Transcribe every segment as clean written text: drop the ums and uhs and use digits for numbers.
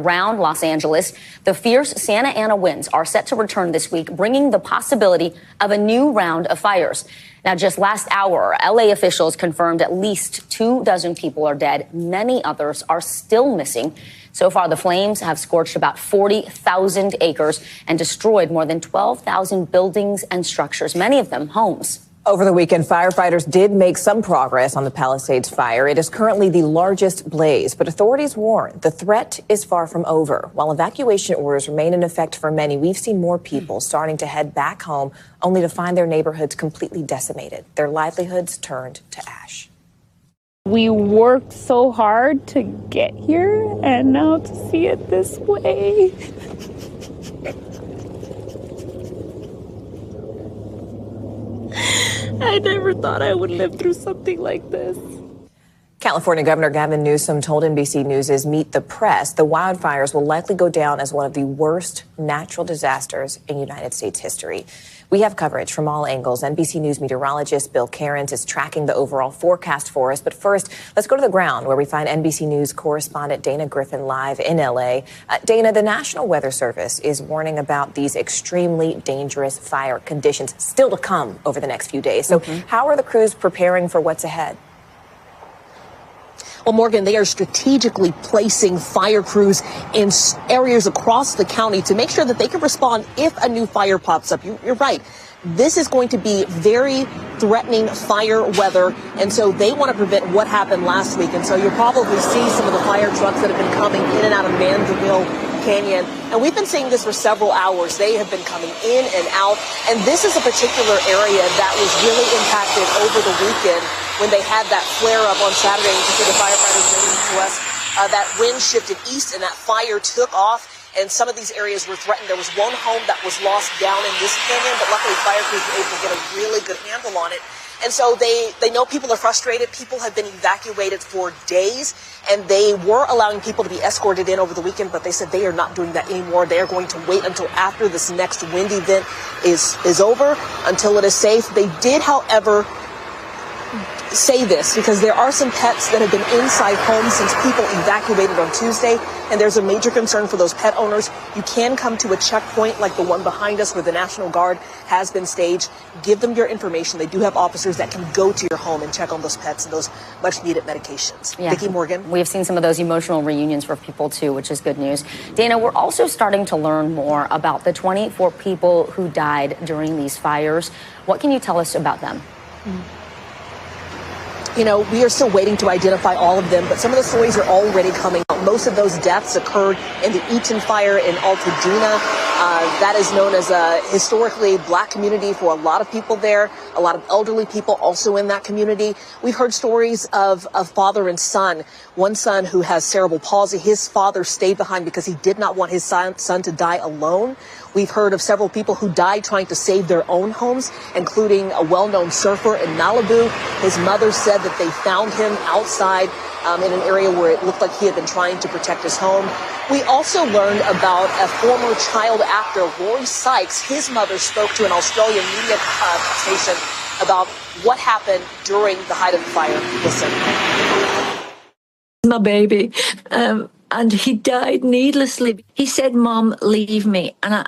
Around Los Angeles, the fierce Santa Ana winds are set to return this week, bringing the possibility of a new round of fires. Now, just last hour, LA officials confirmed at least 24 people are dead. Many others are still missing. So far, the flames have scorched about 40,000 acres and destroyed more than 12,000 buildings and structures, many of them homes. Over the weekend, firefighters did make some progress on the Palisades fire. It is currently the largest blaze, but authorities warn the threat is far from over. While evacuation orders remain in effect for many, we've seen more people starting to head back home, only to find their neighborhoods completely decimated, their livelihoods turned to ash. We worked so hard to get here, and now to see it this way. I never thought I would live through something like this. California Governor Gavin Newsom told NBC News' Meet the Press the wildfires will likely go down as one of the worst natural disasters in United States history. We have coverage from all angles. NBC News meteorologist Bill Cairns is tracking the overall forecast for us. But first, let's go to the ground where we find NBC News correspondent Dana Griffin live in L.A. Dana, the National Weather Service is warning about these extremely dangerous fire conditions still to come over the next few days. So how are the crews preparing for what's ahead? Well, Morgan, they are strategically placing fire crews in areas across the county to make sure that they can respond if a new fire pops up. You're right. This is going to be very threatening fire weather, and so they want to prevent what happened last week. And so you'll probably see some of the fire trucks that have been coming in and out of Mandeville Canyon. And we've been seeing this for several hours. They have been coming in and out. And this is a particular area that was really impacted over the weekend when they had that flare up on Saturday. You can see the firefighters bringing to us. That wind shifted east and that fire took off. And some of these areas were threatened. There was one home that was lost down in this canyon, but luckily fire crews were able to get a really good handle on it. And so they know people are frustrated. People have been evacuated for days, and they were allowing people to be escorted in over the weekend, but they said they are not doing that anymore. They are going to wait until after this next wind event is over, until it is safe. They did, however, say this because there are some pets that have been inside homes since people evacuated on Tuesday, and there's a major concern for those pet owners. You can come to a checkpoint like the one behind us where the National Guard has been staged. Give them your information. They do have officers that can go to your home and check on those pets and those much needed medications. Yeah. Vicki, Morgan. We have seen some of those emotional reunions for people too, which is good news. Dana, we're also starting to learn more about the 24 people who died during these fires. What can you tell us about them? You know, we are still waiting to identify all of them, but some of the stories are already coming out. Most of those deaths occurred in the Eaton fire in Altadena. That is known as a historically black community for a lot of people there, a lot of elderly people also in that community. We've heard stories of father and son. One son who has cerebral palsy, his father stayed behind because he did not want his son to die alone. We've heard of several people who died trying to save their own homes, including a well-known surfer in Malibu. His mother said that they found him outside in an area where it looked like he had been trying to protect his home. We also learned about a former child actor, Rory Sykes. His mother spoke to an Australian media station about what happened during the height of the fire. Listen. My baby. And he died needlessly. He said, "Mom, leave me." And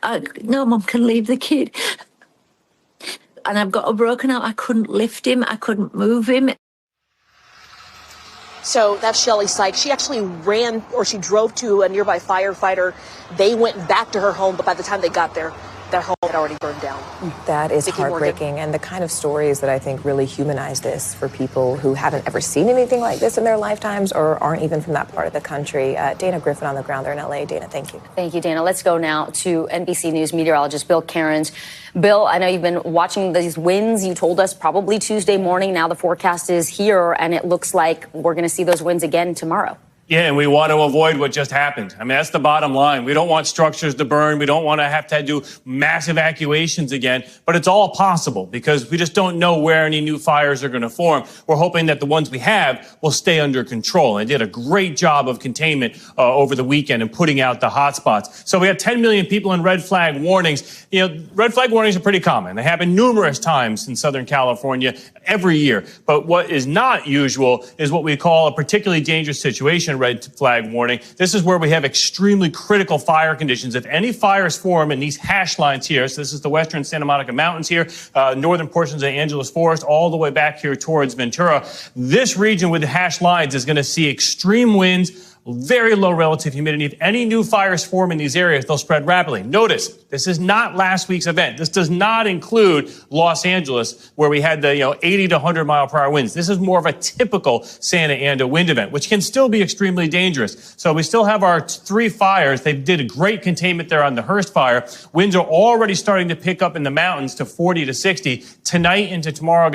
I no, Mom can leave the kid. And I've got a broken arm. I couldn't lift him. I couldn't move him. So that's Shelley Sykes. She actually she drove to a nearby firefighter. They went back to her home, but by the time they got there, their home had already burned down. That is Vicki, heartbreaking, Morgan. and the kind of stories that I think really humanize this for people who haven't ever seen anything like this in their lifetimes or aren't even from that part of the country. Dana Griffin on the ground there in L.A. Dana, thank you. Thank you, Dana. Let's go now to NBC News meteorologist Bill Cairns. Bill, I know you've been watching these winds. You told us probably Tuesday morning. Now the forecast is here, and it looks like we're going to see those winds again tomorrow. Yeah, and we want to avoid what just happened. I mean, that's the bottom line. We don't want structures to burn. We don't want to have to do mass evacuations again. But it's all possible because we just don't know where any new fires are going to form. We're hoping that the ones we have will stay under control. And they did a great job of containment over the weekend and putting out the hot spots. So we had 10 million people in red flag warnings. You know, red flag warnings are pretty common. They happen numerous times in Southern California every year. But what is not usual is what we call a particularly dangerous situation second red flag warning. This is where we have extremely critical fire conditions. If any fires form in these hash lines here, so this is the western Santa Monica Mountains here, northern portions of Angeles Forest, all the way back here towards Ventura, this region with the hash lines is going to see extreme winds, very low relative humidity. If any new fires form in these areas, they'll spread rapidly. Notice, this is not last week's event. This does not include Los Angeles, where we had the 80 to 100 mile per hour winds. This is more of a typical Santa Ana wind event, which can still be extremely dangerous. So we still have our 3 fires. They did a great containment there on the Hearst fire. Winds are already starting to pick up in the mountains to 40 to 60 tonight into tomorrow, guys.